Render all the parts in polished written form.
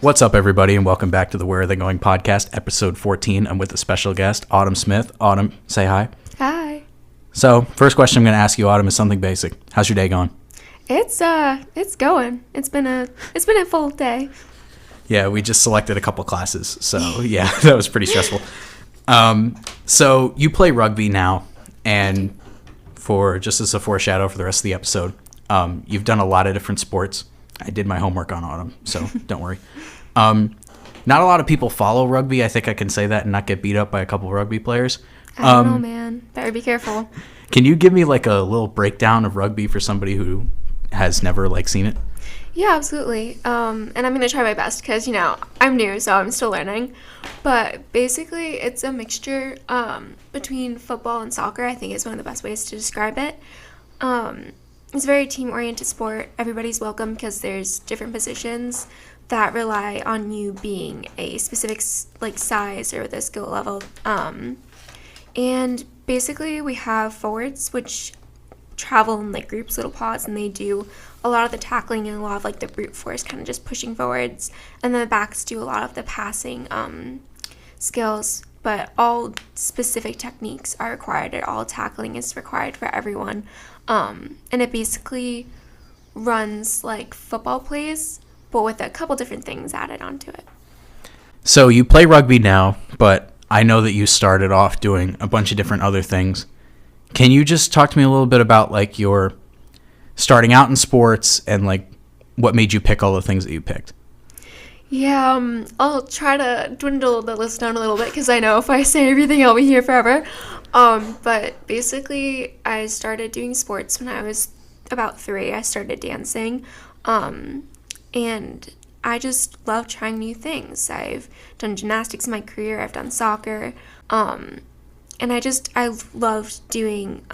What's up, everybody, and welcome back to the Where Are They Going podcast, episode 14. I'm with a special guest, Autumn Smith. Autumn, say hi. Hi. So, first question I'm going to ask you, Autumn, is something basic. How's your day going? It's going. It's been a full day. Yeah, we just selected a couple classes, so yeah, that was pretty stressful. So you play rugby now, and for just as a foreshadow for the rest of the episode, you've done a lot of different sports. I did my homework on Autumn, so don't worry. Not a lot of people follow rugby. I think I can say that and not get beat up by a couple of rugby players. I don't know, man. Better be careful. Can you give me like a little breakdown of rugby for somebody who has never seen it? Yeah, absolutely. And I'm going to try my best because, I'm new, so I'm still learning. But basically, it's a mixture between football and soccer, I think is one of the best ways to describe it. It's a very team-oriented sport. Everybody's welcome because there's different positions that rely on you being a specific size or the skill level. And basically, we have forwards, which travel in groups, little pods, and they do a lot of the tackling and a lot of the brute force, kind of just pushing forwards. And then the backs do a lot of the passing skills, but all specific techniques are required. All tackling is required for everyone. And it basically runs like football plays, but with a couple different things added onto it. So you play rugby now, but I know that you started off doing a bunch of different other things. Can you just talk to me a little bit about your starting out in sports and what made you pick all the things that you picked? Yeah, I'll try to dwindle the list down a little bit because I know if I say everything, I'll be here forever. But basically, I started doing sports when I was about 3. I started dancing, and I just love trying new things. I've done gymnastics in my career. I've done soccer, and I loved doing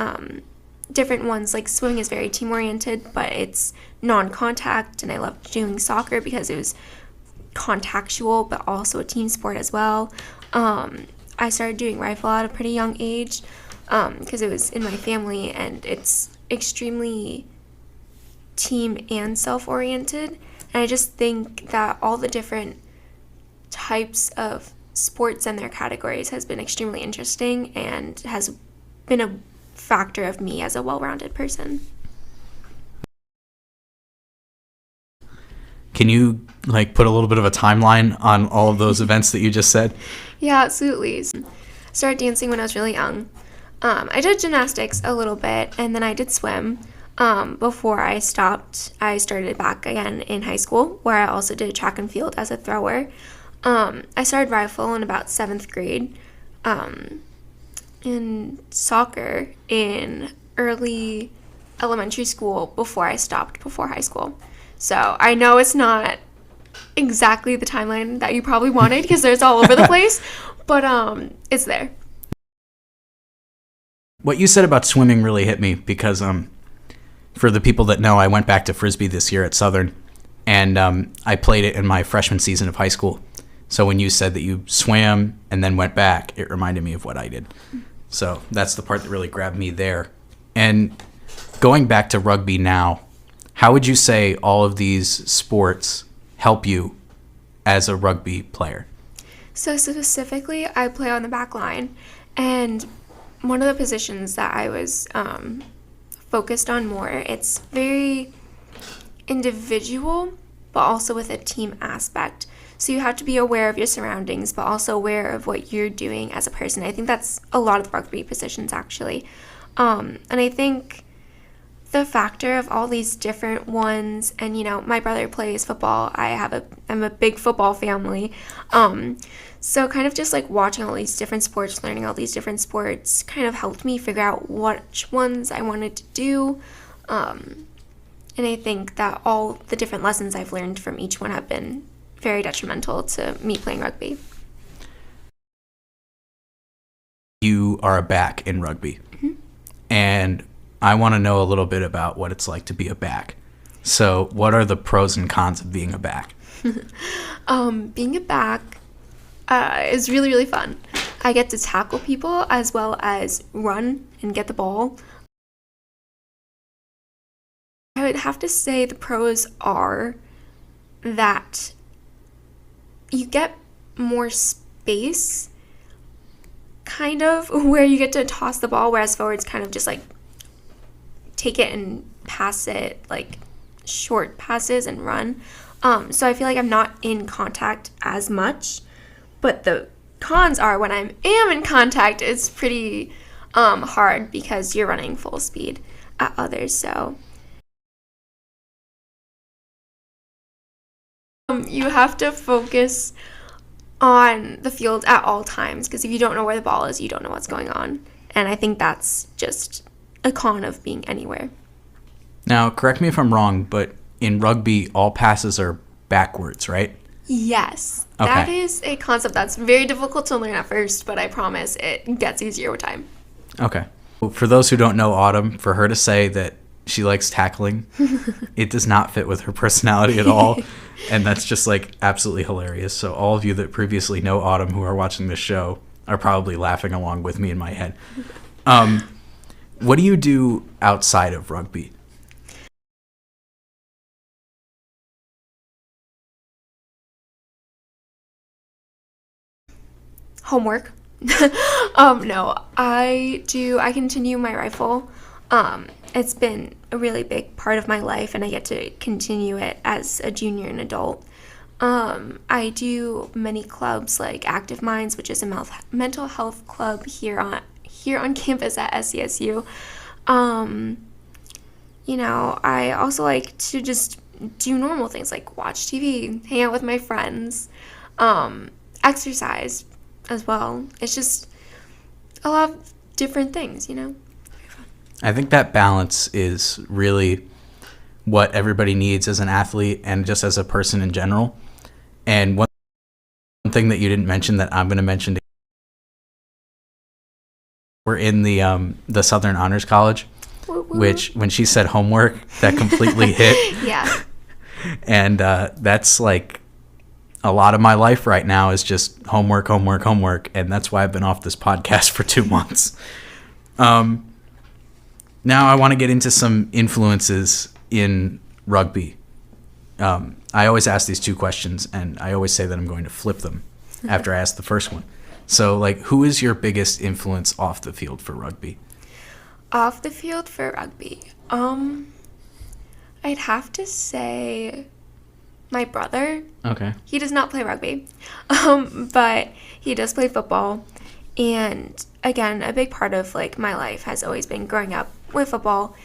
different ones. Swimming is very team-oriented, but it's non-contact, and I loved doing soccer because it was contactual, but also a team sport as well. I started doing rifle at a pretty young age because it was in my family, and it's extremely team and self-oriented. And I just think that all the different types of sports and their categories has been extremely interesting and has been a factor of me as a well-rounded person. Can you put a little bit of a timeline on all of those events that you just said? Yeah, absolutely. I started dancing when I was really young. I did gymnastics a little bit, and then I did swim. Before I stopped, I started back again in high school, where I also did track and field as a thrower. I started rifle in about 7th grade, in soccer in early elementary school before I stopped before high school. So I know it's not exactly the timeline that you probably wanted because there's all over the place, but it's there. What you said about swimming really hit me because for the people that know, I went back to Frisbee this year at Southern, and I played it in my freshman season of high school. So when you said that you swam and then went back, it reminded me of what I did. So that's the part that really grabbed me there. And going back to rugby now, how would you say all of these sports help you as a rugby player? So specifically, I play on the back line, and one of the positions that I was focused on more, it's very individual, but also with a team aspect. So you have to be aware of your surroundings, but also aware of what you're doing as a person. I think that's a lot of the rugby positions, actually. And I think the factor of all these different ones, and my brother plays football. I'm a big football family. So kind of just watching all these different sports, learning all these different sports kind of helped me figure out which ones I wanted to do. And I think that all the different lessons I've learned from each one have been very detrimental to me playing rugby. You are a back in rugby. Mm-hmm. And I want to know a little bit about what it's like to be a back. So what are the pros and cons of being a back? Being a back is really, really fun. I get to tackle people as well as run and get the ball. I would have to say the pros are that you get more space, kind of, where you get to toss the ball, whereas forwards kind of just like take it and pass it, like short passes and run. So I feel like I'm not in contact as much, but the cons are when I am in contact, it's pretty hard because you're running full speed at others. So you have to focus on the field at all times, because if you don't know where the ball is, you don't know what's going on. And I think that's just a con of being anywhere. Now, correct me if I'm wrong, but in rugby, all passes are backwards, right? Yes. Okay. That is a concept that's very difficult to learn at first, but I promise it gets easier with time. Okay. For those who don't know Autumn, for her to say that she likes tackling, it does not fit with her personality at all. And that's just like absolutely hilarious. So all of you that previously know Autumn who are watching this show are probably laughing along with me in my head. What do you do outside of rugby? Homework. No, I continue my rifle. It's been a really big part of my life, and I get to continue it as a junior and adult. I do many clubs like Active Minds, which is a mental health club here on campus at SCSU. I also like to just do normal things like watch TV, hang out with my friends, exercise as well. It's just a lot of different things, I think that balance is really what everybody needs as an athlete and just as a person in general. And one thing that you didn't mention that I'm going to mention, we're in the Southern Honors College, which when she said homework, that completely hit. Yeah. And that's like a lot of my life right now is just homework. And that's why I've been off this podcast for 2 months. Now I want to get into some influences in rugby. I always ask these 2 questions, and I always say that I'm going to flip them after I ask the first one. So, who is your biggest influence off the field for rugby? Off the field for rugby? I'd have to say my brother. Okay. He does not play rugby, but he does play football. And again, a big part of my life has always been growing up with football,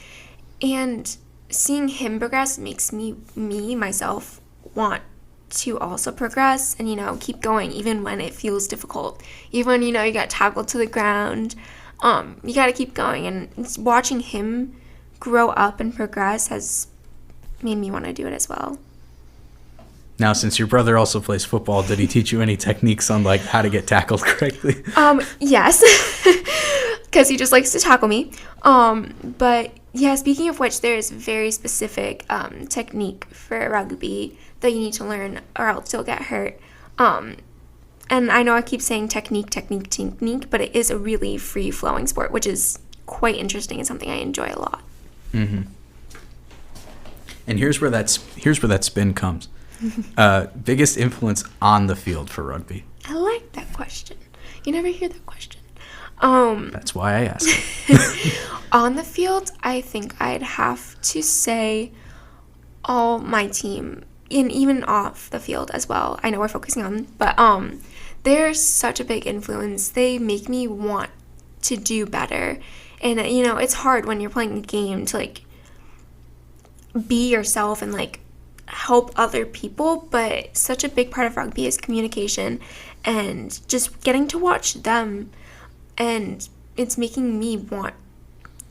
and seeing him progress makes myself want to also progress and keep going even when it feels difficult. Even when you got tackled to the ground, you got to keep going. And watching him grow up and progress has made me want to do it as well. Now, since your brother also plays football, did he teach you any techniques on how to get tackled correctly? Yes, because he just likes to tackle me. But yeah, speaking of which, there is very specific technique for rugby that you need to learn, or else you'll get hurt. And I know I keep saying technique, but it is a really free-flowing sport, which is quite interesting and something I enjoy a lot. Mm-hmm. And here's where that spin comes. Biggest influence on the field for rugby? I like that question. You never hear that question. That's why I asked it. On the field, I think I'd have to say all my team, and even off the field as well. I know we're focusing on, but they're such a big influence. They make me want to do better. And it's hard when you're playing a game to be yourself and help other people, but such a big part of rugby is communication and just getting to watch them, and it's making me want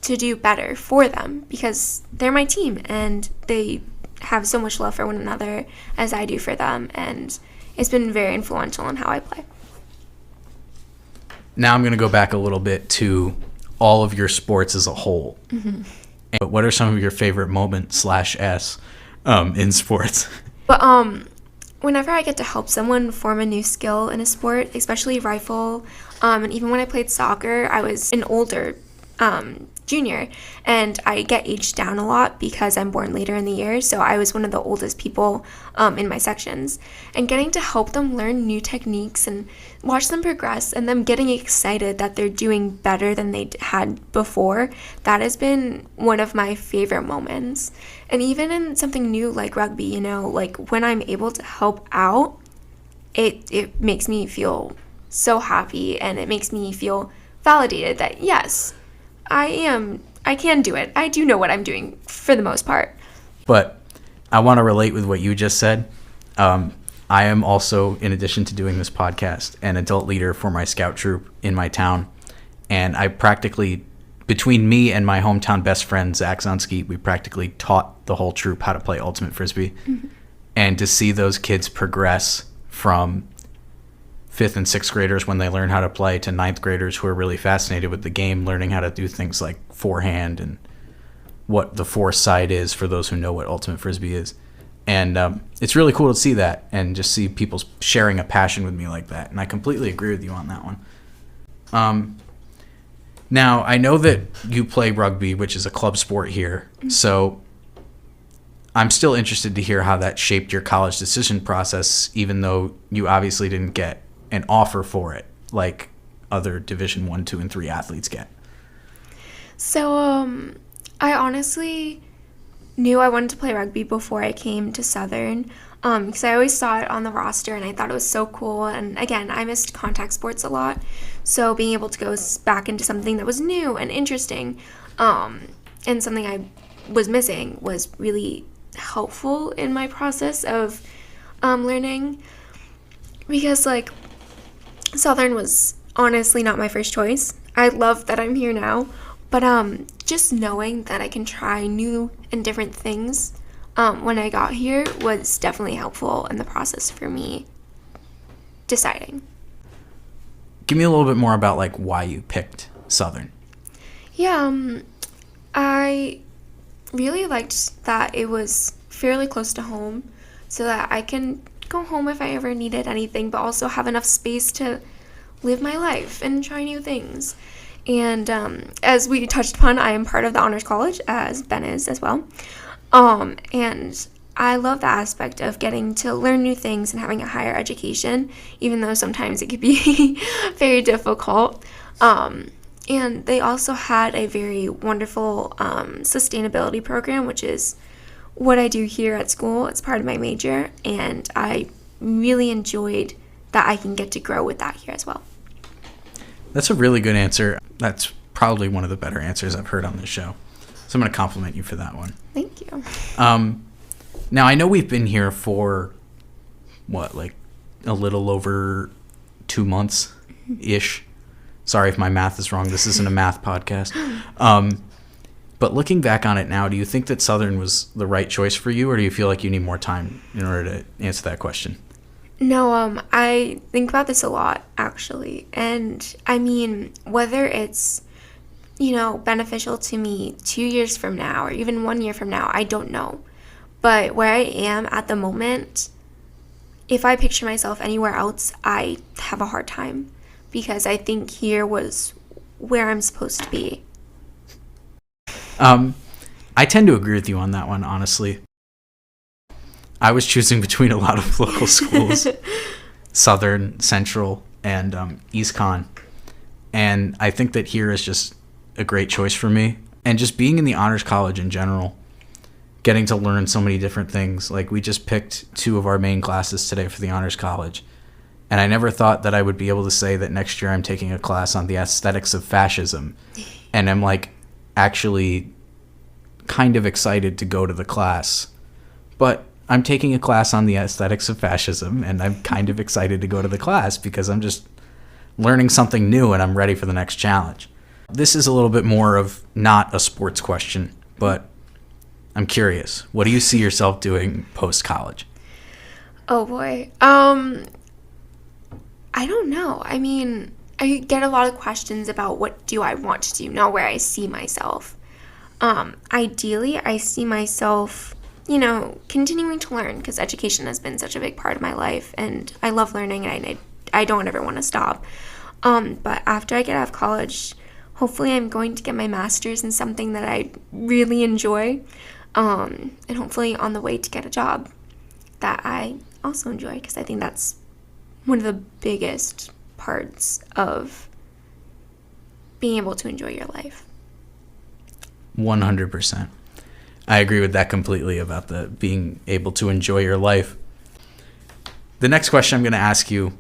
to do better for them because they're my team and they have so much love for one another as I do for them, and it's been very influential in how I play. Now I'm going to go back a little bit to all of your sports as a whole. Mm-hmm. But what are some of your favorite moments /s in sports? But whenever I get to help someone form a new skill in a sport, especially rifle, and even when I played soccer, I was an older junior, and I get aged down a lot because I'm born later in the year, so I was one of the oldest people in my sections. And getting to help them learn new techniques and watch them progress and them getting excited that they're doing better than they had before, that has been one of my favorite moments. And even in something new like rugby, you know, like when I'm able to help out, it makes me feel so happy, and it makes me feel validated that yes, I can do it. I do know what I'm doing for the most part. But I want to relate with what you just said. I am also, in addition to doing this podcast, an adult leader for my scout troop in my town. And I practically, between me and my hometown best friend, Zach Zunski, we practically taught the whole troop how to play ultimate frisbee. Mm-hmm. And to see those kids progress from 5th and 6th graders when they learn how to play to 9th graders who are really fascinated with the game, learning how to do things like forehand and what the force side is for those who know what ultimate frisbee is. And it's really cool to see that and just see people sharing a passion with me like that. And I completely agree with you on that one. Now, I know that you play rugby, which is a club sport here. Mm-hmm. So I'm still interested to hear how that shaped your college decision process, even though you obviously didn't get an offer for it like other Division 1, 2, and 3 athletes get. So I honestly knew I wanted to play rugby before I came to Southern, because I always saw it on the roster and I thought it was so cool. And again, I missed contact sports a lot, so being able to go back into something that was new and interesting, and something I was missing, was really helpful in my process of learning, because like Southern was honestly not my first choice. I love that I'm here now, but just knowing that I can try new and different things when I got here was definitely helpful in the process for me deciding. Give me a little bit more about like why you picked Southern. Yeah, I really liked that it was fairly close to home, so that I can go home if I ever needed anything, but also have enough space to live my life and try new things. And as we touched upon, I am part of the Honors College, as Ben is as well. And I love the aspect of getting to learn new things and having a higher education, even though sometimes it could be very difficult. And they also had a very wonderful sustainability program, which is what I do here at school. It's part of my major, and I really enjoyed that I can get to grow with that here as well. That's a really good answer. That's probably one of the better answers I've heard on this show. So I'm going to compliment you for that one. Thank you. Now, I know we've been here for, like a little over 2 months-ish. Sorry if my math is wrong. This isn't a math podcast. But looking back on it now, do you think that Southern was the right choice for you, or do you feel like you need more time in order to answer that question? No, I think about this a lot, actually. And I mean, whether it's, beneficial to me 2 years from now or even 1 year from now, I don't know. But where I am at the moment, if I picture myself anywhere else, I have a hard time, because I think here was where I'm supposed to be. I tend to agree with you on that one, honestly. I was choosing between a lot of local schools, Southern, Central, and East Con. And I think that here is just a great choice for me. And just being in the Honors College in general, getting to learn so many different things. Like, we just picked 2 of our main classes today for the Honors College. And I never thought that I would be able to say that next year I'm taking a class on the aesthetics of fascism. And I'm actually kind of excited to go to the class. But I'm taking a class on the aesthetics of fascism, and I'm kind of excited to go to the class because I'm just learning something new and I'm ready for the next challenge. This is a little bit more of not a sports question, but I'm curious. What do you see yourself doing post-college? Oh, boy. I don't know. I mean, I get a lot of questions about what do I want to do, not where I see myself. Ideally, I see myself, continuing to learn, because education has been such a big part of my life, and I love learning, and I don't ever want to stop. But after I get out of college, hopefully I'm going to get my master's in something that I really enjoy, and hopefully on the way to get a job that I also enjoy, because I think that's one of the biggest parts of being able to enjoy your life. 100%. I agree with that completely about the being able to enjoy your life. The next question I'm going to ask you,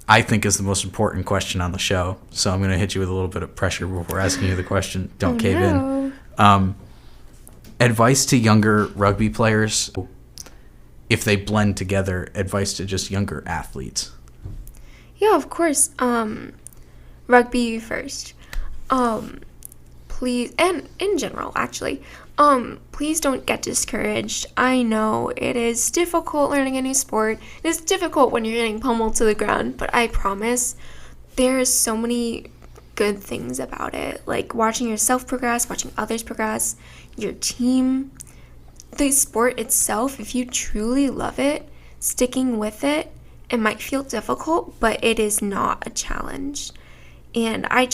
I think, is the most important question on the show. So I'm going to hit you with a little bit of pressure before asking you the question. Don't cave in. Advice to younger rugby players, if they blend together, advice to just younger athletes. Yeah, of course. Rugby first. Please, and in general, actually, please don't get discouraged. I know it is difficult learning a new sport. It is difficult when you're getting pummeled to the ground, but I promise there's so many good things about it. Like watching yourself progress, watching others progress, your team, the sport itself. If you truly love it, sticking with it, it might feel difficult, but it is not a challenge. And I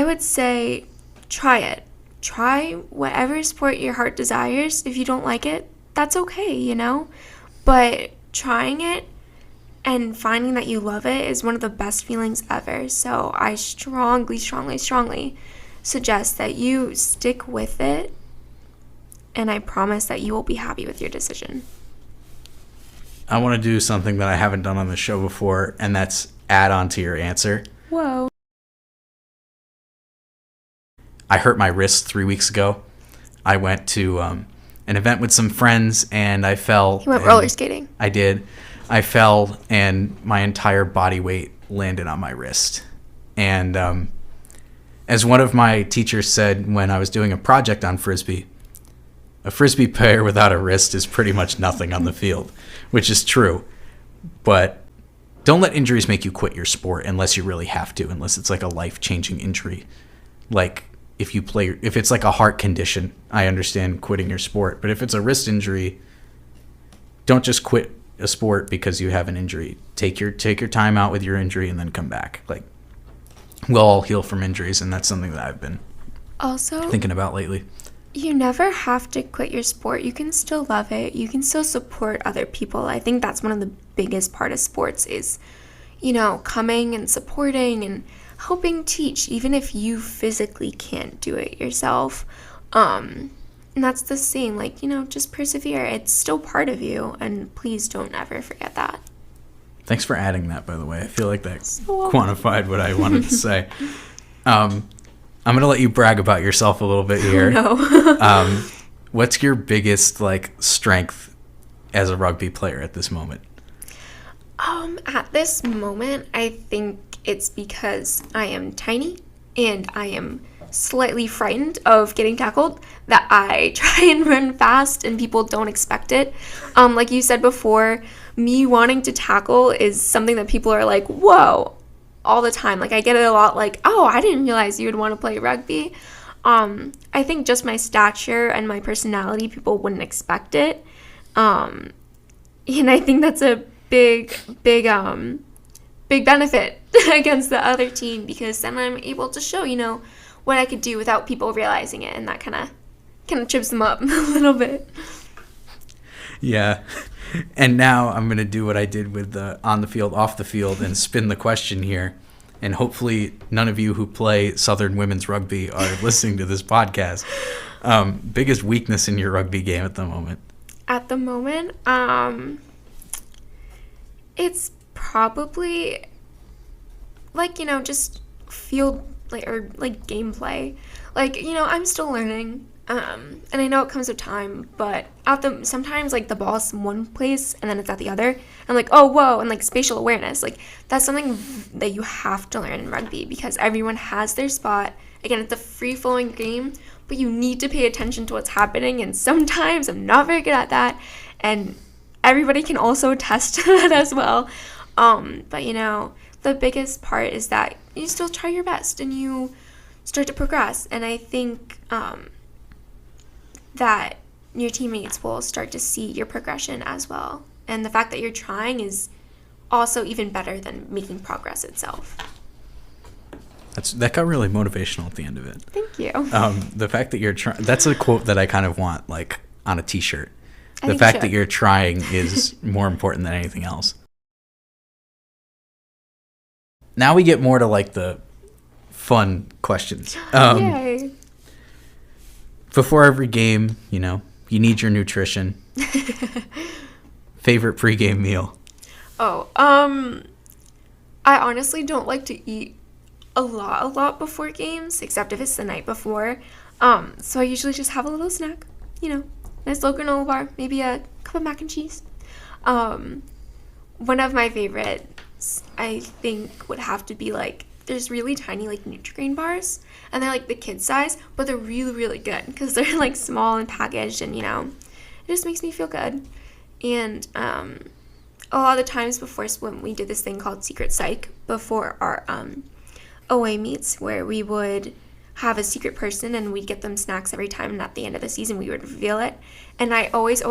would say try it. Try whatever sport your heart desires. If you don't like it, that's okay, But trying it and finding that you love it is one of the best feelings ever. So I strongly, strongly, strongly suggest that you stick with it, and I promise that you will be happy with your decision. I want to do something that I haven't done on the show before, and that's add on to your answer. Whoa. I hurt my wrist 3 weeks ago. I went to an event with some friends, and I fell. You went roller skating. I did. I fell, and my entire body weight landed on my wrist. And as one of my teachers said when I was doing a project on Frisbee, a Frisbee player without a wrist is pretty much nothing on the field, which is true. But don't let injuries make you quit your sport unless you really have to, unless it's like a life-changing injury. Like if it's like a heart condition, I understand quitting your sport. But if it's a wrist injury, don't just quit a sport because you have an injury. Take your time out with your injury and then come back. Like, we'll all heal from injuries, and that's something that I've been also thinking about lately. You never have to quit your sport. You can still love it. You can still support other people. I think that's one of the biggest part of sports is, coming and supporting and helping teach, even if you physically can't do it yourself. And that's the same, just persevere. It's still part of you, and please don't ever forget that. Thanks for adding that, by the way. I feel like that quantified what I wanted to say. I'm going to let you brag about yourself a little bit here. Oh, no. What's your biggest, strength as a rugby player at this moment? At this moment, I think it's because I am tiny and I am slightly frightened of getting tackled that I try and run fast and people don't expect it. Like you said before, me wanting to tackle is something that people are like, whoa, all the time. I get it a lot, oh, I didn't realize you would want to play rugby. I think just my stature and my personality, people wouldn't expect it. And I think that's a big benefit against the other team, because then I'm able to show, what I could do without people realizing it, and that kind of trips them up a little bit. Yeah. And now I'm going to do what I did with the on the field, off the field, and spin the question here. And hopefully none of you who play Southern women's rugby are listening to this podcast. Biggest weakness in your rugby game at the moment? At the moment, it's probably just field gameplay. I'm still learning. And I know it comes with time, but sometimes the ball's in one place and then it's at the other. I'm like, oh, whoa, and spatial awareness. That's something that you have to learn in rugby, because everyone has their spot. Again, it's a free-flowing game, but you need to pay attention to what's happening, and sometimes I'm not very good at that, and everybody can also attest to that as well. But the biggest part is that you still try your best and you start to progress, and I think that your teammates will start to see your progression as well. And the fact that you're trying is also even better than making progress itself. That got really motivational at the end of it. Thank you. The fact that you're trying, that's a quote that I kind of want, like, on a t-shirt. The think fact you that should. you're trying is more important than anything else. Now we get more to, like, the fun questions. Yay. Before every game, you need your nutrition. Favorite pregame meal? Oh, I honestly don't like to eat a lot before games, except if it's the night before. So I usually just have a little snack, nice little granola bar, maybe a cup of mac and cheese. One of my favorites, I think, would have to be, like, there's really tiny, like, Nutri-Grain bars, and they're, like, the kid size, but they're really, really good, because they're, like, small and packaged, and, it just makes me feel good. And, a lot of the times before swim, we did this thing called Secret Psych before our, away meets, where we would have a secret person and we'd get them snacks every time, and at the end of the season we would reveal it. And I always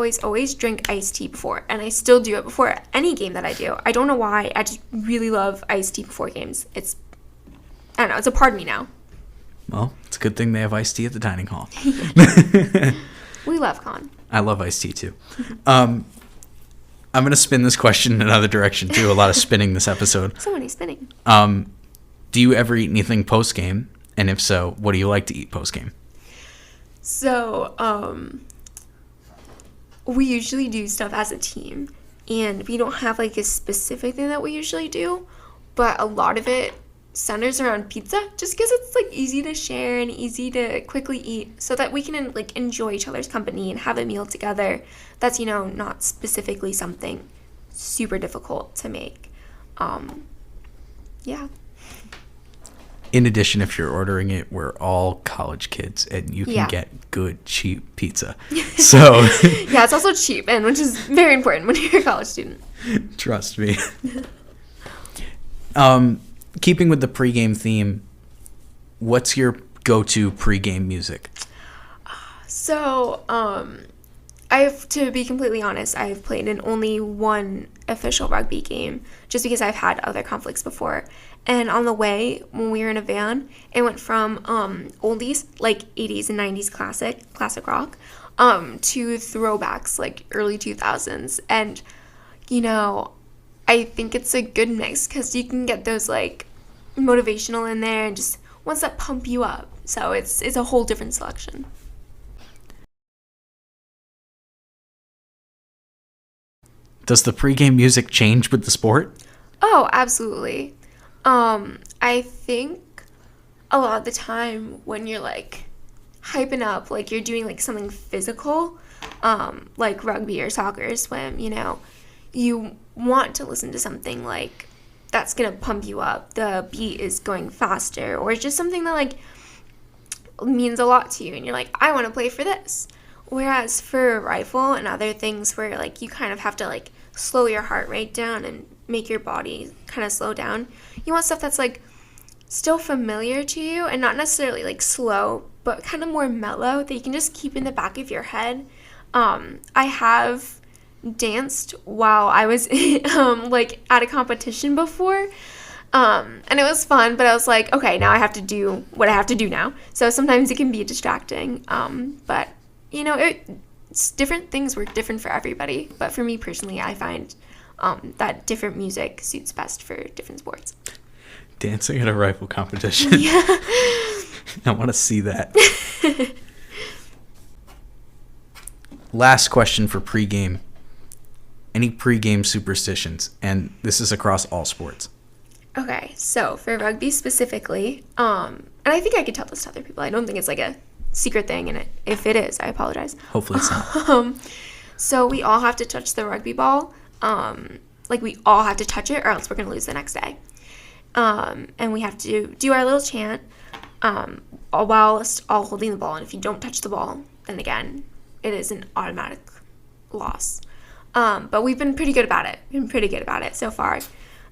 drink iced tea before, and I still do it before any game that I do. I don't know why, I just really love iced tea before games. I don't know, it's a part of me now. Well, it's a good thing they have iced tea at the dining hall. We love con. I love iced tea too. I'm going to spin this question in another direction too. A lot of spinning this episode. So many spinning. Do you ever eat anything post-game? And if so, what do you like to eat post-game? So, we usually do stuff as a team, and we don't have, like, a specific thing that we usually do, but a lot of it centers around pizza, just because it's, like, easy to share and easy to quickly eat, so that we can, like, enjoy each other's company and have a meal together that's, not specifically something super difficult to make. Yeah. In addition, if you're ordering it, we're all college kids, and you can get good, cheap pizza. So yeah, it's also cheap, and which is very important when you're a college student. Trust me. Keeping with the pregame theme, what's your go-to pregame music? So, to be completely honest, I've played in only one official rugby game, just because I've had other conflicts before. And on the way, when we were in a van, it went from oldies, like 80s and 90s classic rock, to throwbacks, like early 2000s. And, I think it's a good mix, because you can get those, like, motivational in there and just ones that pump you up. So it's a whole different selection. Does the pregame music change with the sport? Oh, absolutely. I think a lot of the time when you're, like, hyping up, like, you're doing, like, something physical, like rugby or soccer or swim, you want to listen to something, like, that's gonna pump you up. The beat is going faster, or it's just something that, like, means a lot to you, and you're like, I want to play for this. Whereas for rifle and other things where, like, you kind of have to, like, slow your heart rate down and make your body kind of slow down, you want stuff that's, like, still familiar to you and not necessarily, like, slow, but kind of more mellow that you can just keep in the back of your head. I have danced while I was like, at a competition before, and it was fun, but I was like, okay, now I have to do what I have to do now. So sometimes it can be distracting, but it's different things work different for everybody. But for me personally, I find that different music suits best for different sports. Dancing at a rifle competition. Yeah. I want to see that. Last question for pregame. Any pregame superstitions? And this is across all sports. Okay, so for rugby specifically, and I think I could tell this to other people. I don't think it's, like, a secret thing, and if it is, I apologize. Hopefully it's not. So we all have to touch the rugby ball. Like, we all have to touch it, or else we're going to lose the next day. And we have to do our little chant whilst all holding the ball. And if you don't touch the ball, then again, it is an automatic loss. But we've been pretty good about it. So far.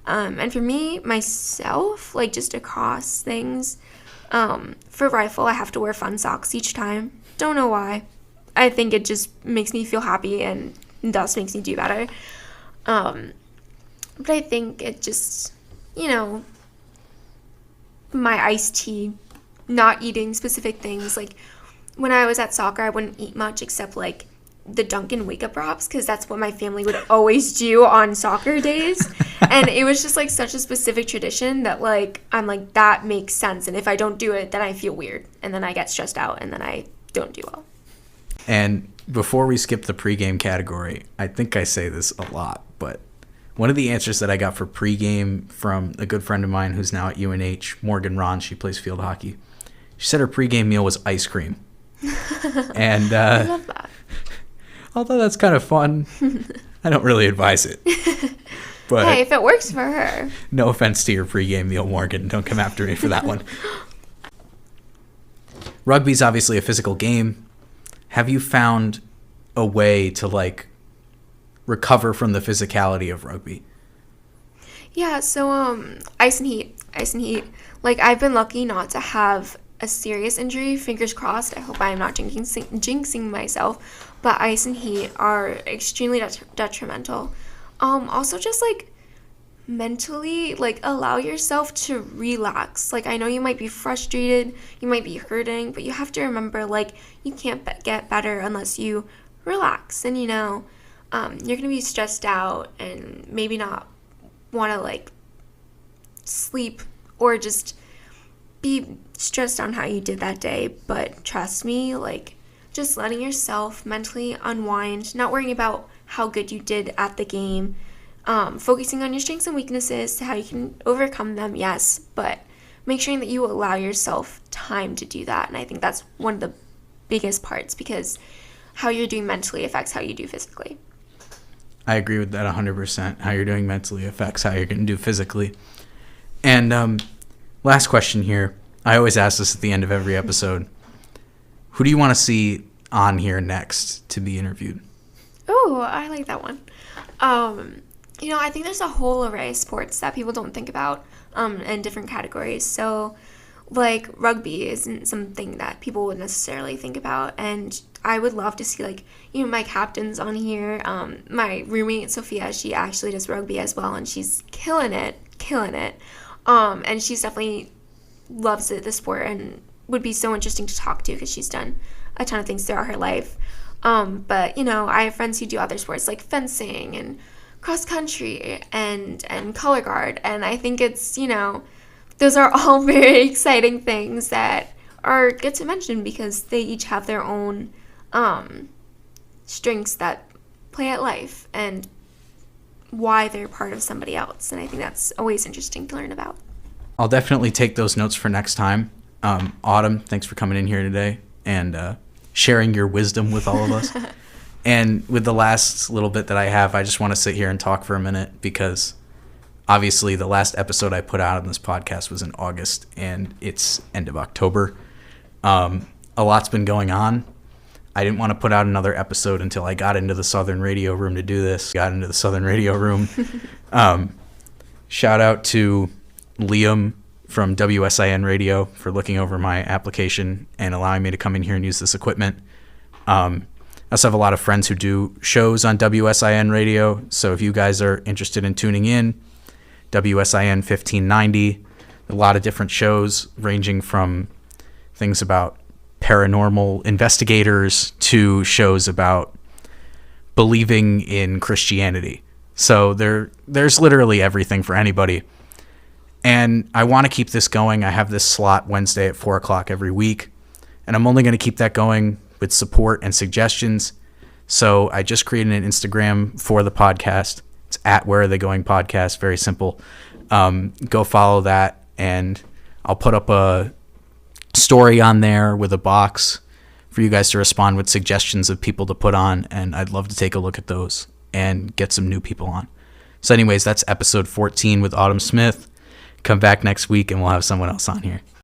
And for me, myself, like, just across things, for rifle, I have to wear fun socks each time. Don't know why. I think it just makes me feel happy and thus makes me do better. But I think it just, my iced tea, not eating specific things. Like when I was at soccer, I wouldn't eat much except like the Dunkin' wake-up wraps, because that's what my family would always do on soccer days. And it was just like such a specific tradition that like I'm like, that makes sense, and if I don't do it, then I feel weird, and then I get stressed out, and then I don't do well. And before we skip the pregame category, I think I say this a lot, but one of the answers that I got for pregame from a good friend of mine who's now at UNH, Morgan Ron, she plays field hockey, she said her pregame meal was ice cream. And I love that. Although that's kind of fun, I don't really advise it. But hey, if it works for her. No offense to your pregame meal, Morgan. Don't come after me for that one. Rugby's obviously a physical game. Have you found a way to, like, recover from the physicality of rugby? Yeah, so ice and heat. Like, I've been lucky not to have a serious injury, fingers crossed. I hope I'm not jinxing myself, but ice and heat are extremely detrimental. Also just like mentally, like, allow yourself to relax. Like, I know you might be frustrated, you might be hurting, but you have to remember, like, you can't get better unless you relax. And you're gonna be stressed out and maybe not want to like sleep or just be stressed on how you did that day, but trust me, like, just letting yourself mentally unwind, not worrying about how good you did at the game, focusing on your strengths and weaknesses, how you can overcome them, yes, but make sure that you allow yourself time to do that. And I think that's one of the biggest parts, because how you're doing mentally affects how you do physically. I agree with that 100%. How you're doing mentally affects how you're going to do physically. And last question here. I always ask this at the end of every episode. Who do you want to see on here next to be interviewed? Oh, I like that one. I think there's a whole array of sports that people don't think about in different categories. So, like, rugby isn't something that people would necessarily think about. And I would love to see, like, my captains on here. My roommate, Sophia, she actually does rugby as well, and she's killing it. And she's definitely loves the sport and would be so interesting to talk to, because she's done a ton of things throughout her life. But I have friends who do other sports like fencing and cross country and color guard, and I think it's those are all very exciting things that are good to mention, because they each have their own strengths that play at life and why they're part of somebody else, and I think that's always interesting to learn about. I'll definitely take those notes for next time. Autumn, thanks for coming in here today and sharing your wisdom with all of us. And with the last little bit that I have, I just want to sit here and talk for a minute, because obviously the last episode I put out on this podcast was in August, and it's end of October. A lot's been going on. I didn't want to put out another episode until I got into the Southern Radio Room to do this. Shout out to Liam from WSIN Radio for looking over my application and allowing me to come in here and use this equipment. I also have a lot of friends who do shows on WSIN Radio, so if you guys are interested in tuning in, WSIN 1590, a lot of different shows ranging from things about paranormal investigators to shows about believing in Christianity. So there's literally everything for anybody. And I want to keep this going. I have this slot Wednesday at 4 o'clock every week, and I'm only going to keep that going with support and suggestions. So I just created an Instagram for the podcast. It's at Where Are They Going Podcast. Very simple. Go follow that, and I'll put up a story on there with a box for you guys to respond with suggestions of people to put on, and I'd love to take a look at those and get some new people on. So anyways, that's episode 14 with Autumn Smith. Come back next week and we'll have someone else on here.